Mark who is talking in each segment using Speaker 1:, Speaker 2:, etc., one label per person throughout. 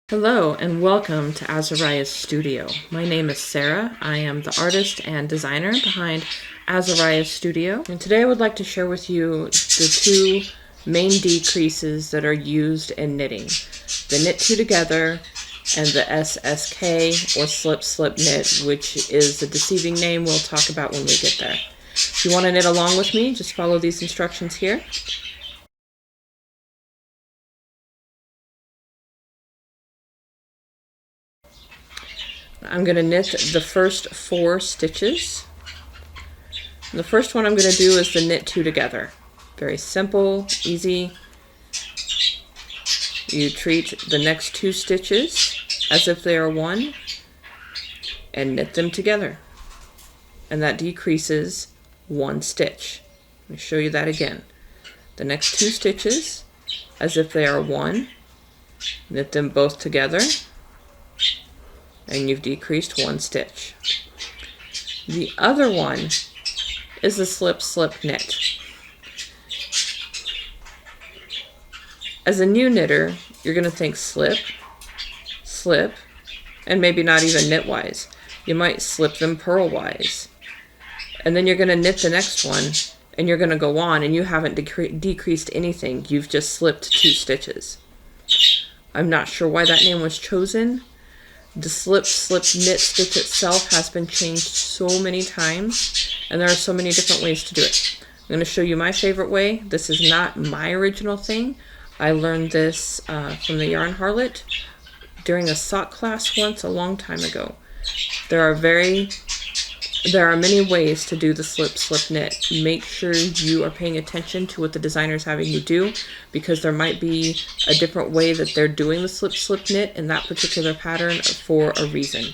Speaker 1: Hello and welcome to Azariah's Studio. My name is Sarah. I am the artist and designer behind Azariah's Studio. And today I would like to share with you the two main decreases that are used in knitting. The knit two together and the SSK or slip slip knit, which is a deceiving name we'll talk about when we get there. If you want to knit along with me, just follow these instructions here. I'm going to knit the first 4 stitches. The first one I'm going to do is the knit two together. Very simple, easy. You treat the next 2 stitches as if they are one and knit them together. And that decreases 1 stitch. Let me show you that again. The next 2 stitches as if they are one, knit them both together, and you've decreased 1 stitch. The other one is the slip slip knit. As a new knitter, you're going to think slip, slip, and maybe not even knitwise. You might slip them purlwise. And then you're going to knit the next one, and you're going to go on, and you haven't decreased anything. You've just slipped 2 stitches. I'm not sure why that name was chosen. The slip slip knit stitch itself has been changed so many times, and there are so many different ways to do it. I'm going to show you my favorite way. This is not my original thing. I learned this from the Yarn Harlot during a sock class once a long time ago. There are many ways to do the slip slip knit. Make sure you are paying attention to what the designer is having you do, because there might be a different way that they're doing the slip slip knit in that particular pattern for a reason.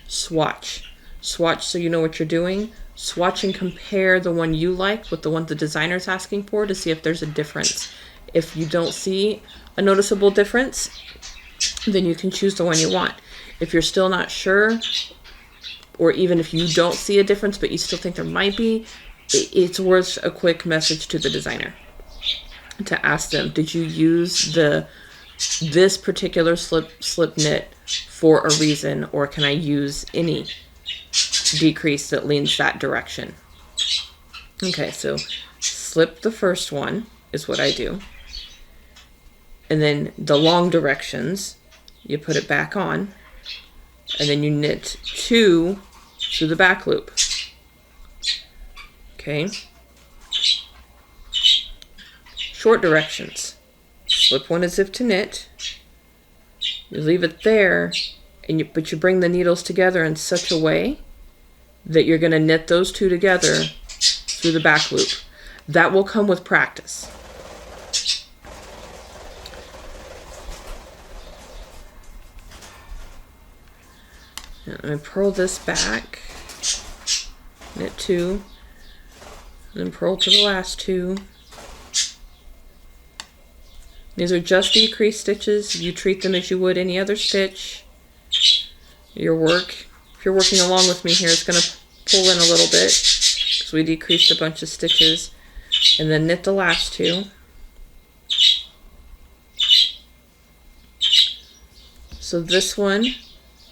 Speaker 1: Swatch. Swatch so you know what you're doing. Swatch and compare the one you like with the one the designer is asking for to see if there's a difference. If you don't see a noticeable difference, then you can choose the one you want. If you're still not sure, or even if you don't see a difference but you still think there might be, it's worth a quick message to the designer to ask them, did you use this particular slip knit for a reason, or can I use any decrease that leans that direction? Okay, so slip the first one is what I do, and then the long directions you put it back on, and then you knit 2 through the back loop. Okay. Short directions. Slip one as if to knit. You leave it there, but you bring the needles together in such a way that you're going to knit those 2 together through the back loop. That will come with practice. I'm going to purl this back, knit 2, and then purl to the last 2. These are just decreased stitches. You treat them as you would any other stitch. If you're working along with me here, it's going to pull in a little bit because we decreased a bunch of stitches, and then knit the last 2. So this one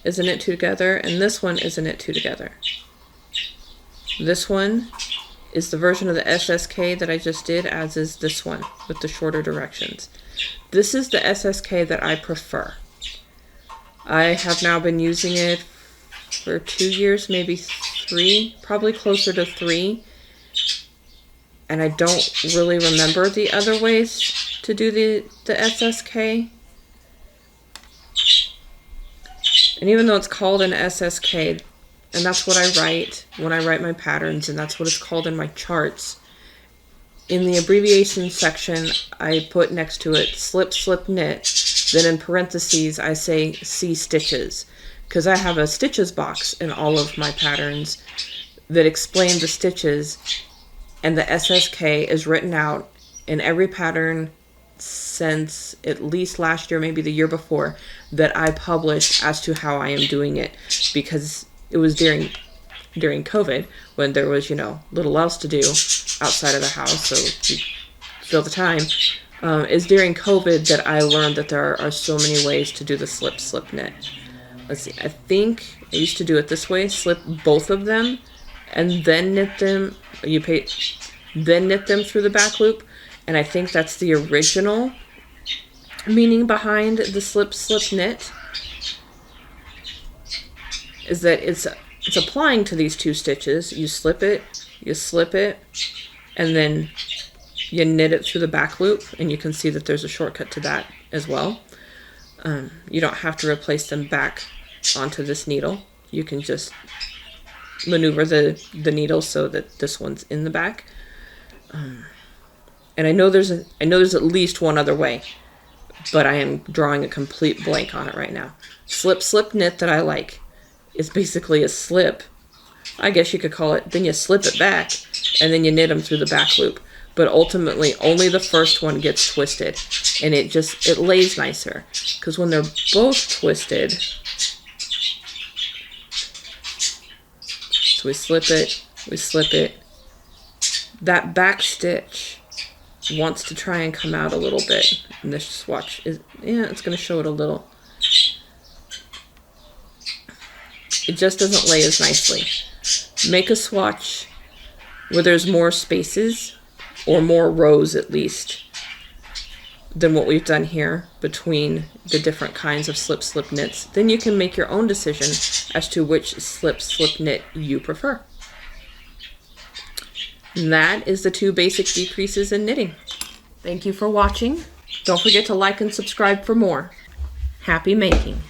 Speaker 1: is a knit 2 together, and this one is a knit 2 together. This one is the version of the SSK that I just did, as is this one with the shorter directions. This is the SSK that I prefer. I have now been using it for 2 years, maybe 3, probably closer to 3, and I don't really remember the other ways to do the SSK. And even though it's called an SSK, and that's what I write when I write my patterns, and that's what it's called in my charts, in the abbreviation section, I put next to it slip, slip, knit. Then in parentheses, I say C stitches, because I have a stitches box in all of my patterns that explain the stitches, and the SSK is written out in every pattern since at least last year, maybe the year before, that I published as to how I am doing it, because it was during COVID when there was, little else to do outside of the house, so you fill the time. is during COVID that I learned that there are so many ways to do the slip knit. Let's see, I think I used to do it this way: slip both of them and then knit them. Then knit them through the back loop, and I think that's the original meaning behind the slip knit, is that it's applying to these 2 stitches. You slip it, and then you knit it through the back loop, and you can see that there's a shortcut to that as well. You don't have to replace them back onto this needle. You can just maneuver the needle so that this one's in the back. And I know there's at least one other way, but I am drawing a complete blank on it right now. Slip knit that I like is basically a slip. I guess you could call it. Then you slip it back, and then you knit them through the back loop. But ultimately, only the first one gets twisted, and it lays nicer, because when they're both twisted, so we slip it. That back stitch wants to try and come out a little bit, and this swatch it's going to show it a little. It just doesn't lay as nicely. Make a swatch where there's more spaces, or more rows at least, than what we've done here between the different kinds of slip knits. Then you can make your own decision as to which slip knit you prefer. And that is the 2 basic decreases in knitting. Thank you for watching. Don't forget to like and subscribe for more. Happy making!